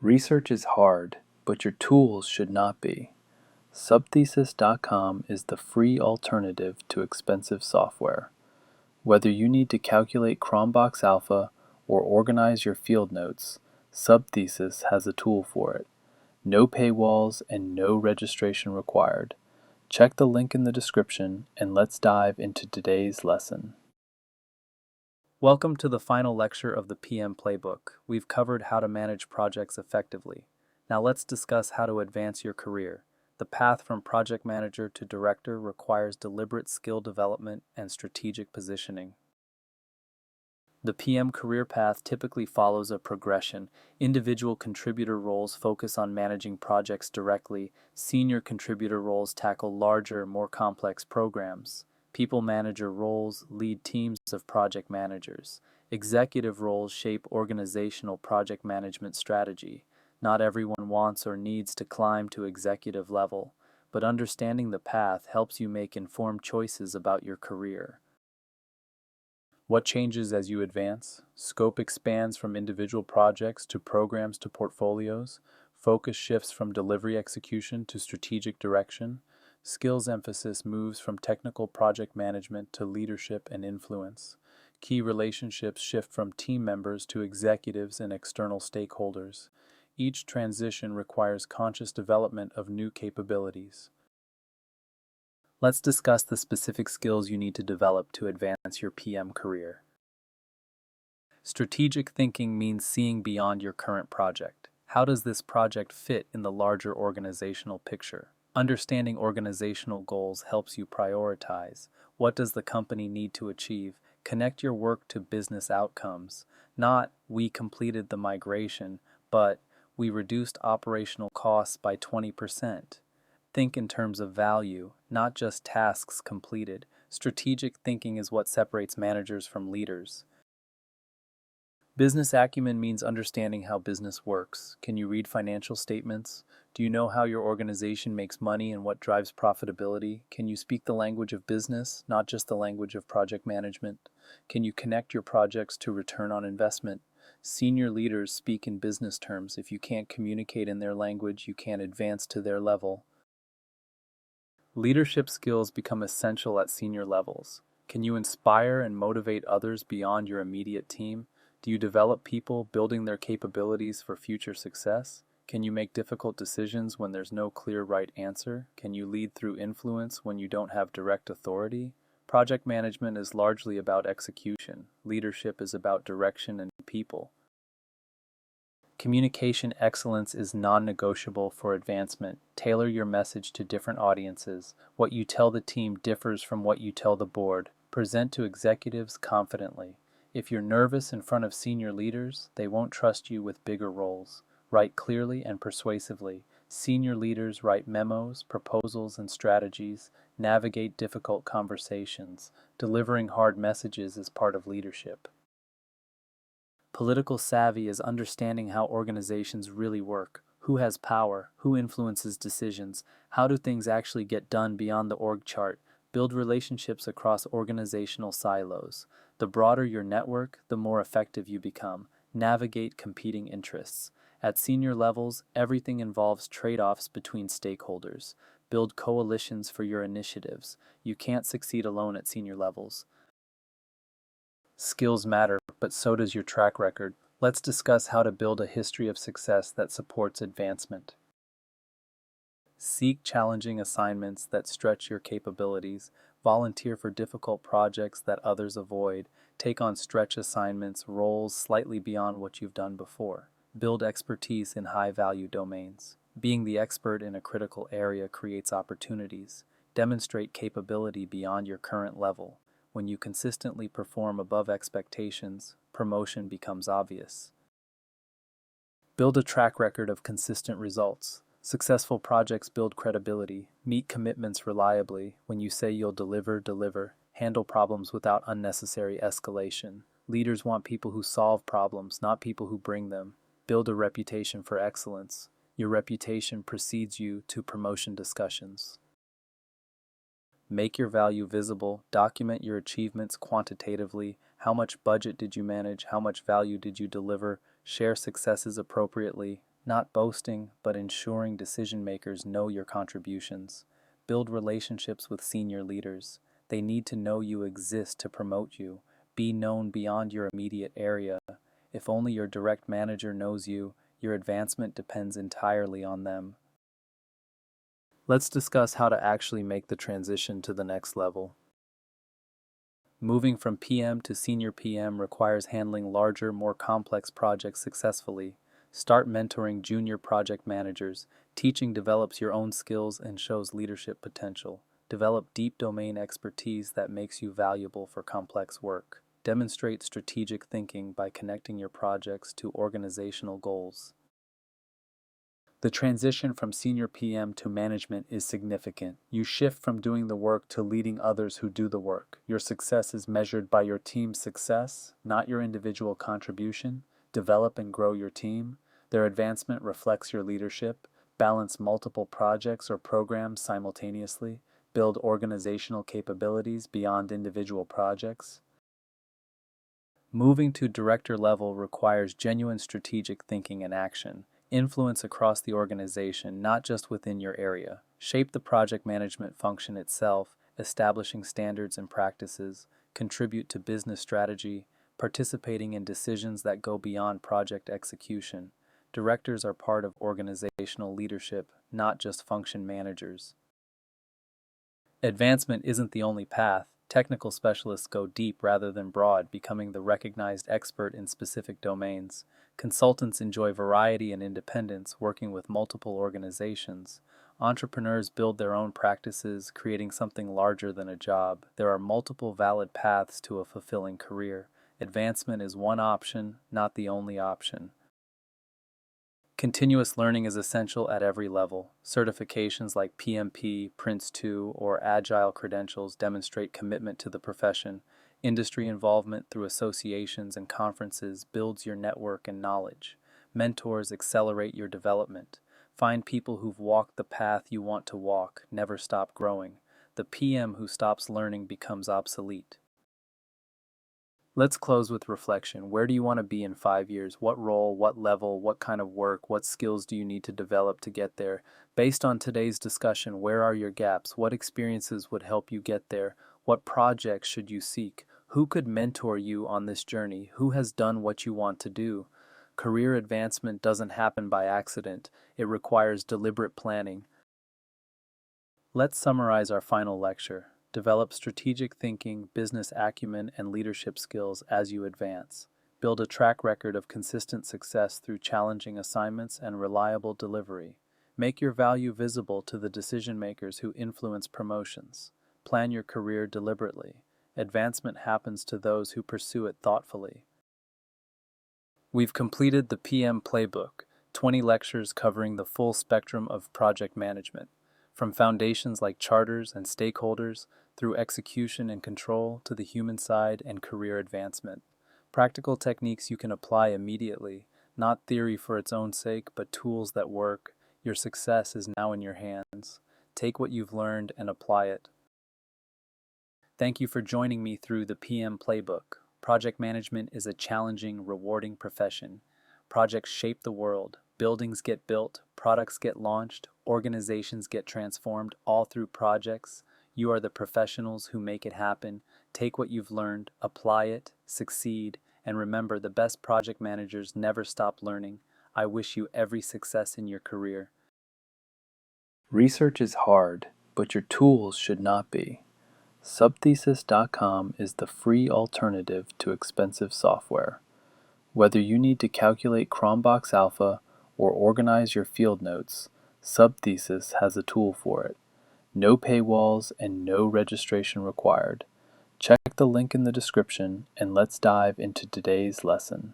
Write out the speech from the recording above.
Research is hard, but your tools should not be. Subthesis.com is the free alternative to expensive software. Whether you need to calculate Cronbach's alpha or organize your field notes, Subthesis has a tool for it. No paywalls and no registration required. Check the link in the description and let's dive into today's lesson. Welcome to the final lecture of the PM Playbook. We've covered how to manage projects effectively. Now let's discuss how to advance your career. The path from project manager to director requires deliberate skill development and strategic positioning. The PM career path typically follows a progression. Individual contributor roles focus on managing projects directly. Senior contributor roles tackle larger, more complex programs. People manager roles lead teams of project managers. Executive roles shape organizational project management strategy. Not everyone wants or needs to climb to executive level, but understanding the path helps you make informed choices about your career. What changes as you advance? Scope expands from individual projects to programs to portfolios. Focus shifts from delivery execution to strategic direction. Skills emphasis moves from technical project management to leadership and influence. Key relationships shift from team members to executives and external stakeholders. Each transition requires conscious development of new capabilities. Let's discuss the specific skills you need to develop to advance your PM career. Strategic thinking means seeing beyond your current project. How does this project fit in the larger organizational picture? Understanding organizational goals helps you prioritize. What does the company need to achieve? Connect your work to business outcomes. Not, we completed the migration, but we reduced operational costs by 20%. Think in terms of value, not just tasks completed. Strategic thinking is what separates managers from leaders. Business acumen means understanding how business works. Can you read financial statements? Do you know how your organization makes money and what drives profitability? Can you speak the language of business, not just the language of project management? Can you connect your projects to return on investment? Senior leaders speak in business terms. If you can't communicate in their language, you can't advance to their level. Leadership skills become essential at senior levels. Can you inspire and motivate others beyond your immediate team? Do you develop people building their capabilities for future success? Can you make difficult decisions when there's no clear right answer? Can you lead through influence when you don't have direct authority? Project management is largely about execution. Leadership is about direction and people. Communication excellence is non-negotiable for advancement. Tailor your message to different audiences. What you tell the team differs from what you tell the board. Present to executives confidently. If you're nervous in front of senior leaders, they won't trust you with bigger roles. Write clearly and persuasively. Senior leaders write memos, proposals, and strategies. Navigate difficult conversations. Delivering hard messages is part of leadership. Political savvy is understanding how organizations really work. Who has power? Who influences decisions? How do things actually get done beyond the org chart? Build relationships across organizational silos. The broader your network, the more effective you become. Navigate competing interests. At senior levels, everything involves trade-offs between stakeholders. Build coalitions for your initiatives. You can't succeed alone at senior levels. Skills matter, but so does your track record. Let's discuss how to build a history of success that supports advancement. Seek challenging assignments that stretch your capabilities. Volunteer for difficult projects that others avoid. Take on stretch assignments, roles slightly beyond what you've done before. Build expertise in high-value domains. Being the expert in a critical area creates opportunities. Demonstrate capability beyond your current level. When you consistently perform above expectations, promotion becomes obvious. Build a track record of consistent results. Successful projects build credibility. Meet commitments reliably. When you say you'll deliver, deliver. Handle problems without unnecessary escalation. Leaders want people who solve problems, not people who bring them. Build a reputation for excellence. Your reputation precedes you to promotion discussions. Make your value visible. Document your achievements quantitatively. How much budget did you manage? How much value did you deliver? Share successes appropriately, not boasting, but ensuring decision makers know your contributions. Build relationships with senior leaders. They need to know you exist to promote you. Be known beyond your immediate area. If only your direct manager knows you, your advancement depends entirely on them. Let's discuss how to actually make the transition to the next level. Moving from PM to senior PM requires handling larger, more complex projects successfully. Start mentoring junior project managers. Teaching develops your own skills and shows leadership potential. Develop deep domain expertise that makes you valuable for complex work. Demonstrate strategic thinking by connecting your projects to organizational goals. The transition from senior PM to management is significant. You shift from doing the work to leading others who do the work. Your success is measured by your team's success, not your individual contribution. Develop and grow your team. Their advancement reflects your leadership. Balance multiple projects or programs simultaneously. Build organizational capabilities beyond individual projects. Moving to director level requires genuine strategic thinking and action. Influence across the organization, not just within your area. Shape the project management function itself, establishing standards and practices. Contribute to business strategy, participating in decisions that go beyond project execution. Directors are part of organizational leadership, not just function managers. Advancement isn't the only path. Technical specialists go deep rather than broad, becoming the recognized expert in specific domains. Consultants enjoy variety and independence, working with multiple organizations. Entrepreneurs build their own practices, creating something larger than a job. There are multiple valid paths to a fulfilling career. Advancement is one option, not the only option. Continuous learning is essential at every level. Certifications like PMP, Prince2, or Agile credentials demonstrate commitment to the profession. Industry involvement through associations and conferences builds your network and knowledge. Mentors accelerate your development. Find people who've walked the path you want to walk. Never stop growing. The PM who stops learning becomes obsolete. Let's close with reflection. Where do you want to be in 5 years? What role, what level, what kind of work, what skills do you need to develop to get there? Based on today's discussion, where are your gaps? What experiences would help you get there? What projects should you seek? Who could mentor you on this journey? Who has done what you want to do? Career advancement doesn't happen by accident. It requires deliberate planning. Let's summarize our final lecture. Develop strategic thinking, business acumen, and leadership skills as you advance. Build a track record of consistent success through challenging assignments and reliable delivery. Make your value visible to the decision makers who influence promotions. Plan your career deliberately. Advancement happens to those who pursue it thoughtfully. We've completed the PM Playbook, 20 lectures covering the full spectrum of project management, from foundations like charters and stakeholders, through execution and control to the human side and career advancement. Practical techniques you can apply immediately, not theory for its own sake, but tools that work. Your success is now in your hands. Take what you've learned and apply it. Thank you for joining me through the PM Playbook. Project management is a challenging, rewarding profession. Projects shape the world. Buildings get built, products get launched, organizations get transformed, all through projects. You are the professionals who make it happen. Take what you've learned, apply it, succeed, and remember, the best project managers never stop learning. I wish you every success in your career. Research is hard, but your tools should not be. Subthesis.com is the free alternative to expensive software. Whether you need to calculate Chromebox Alpha or organize your field notes, Subthesis has a tool for it. No paywalls and no registration required. Check the link in the description and let's dive into today's lesson.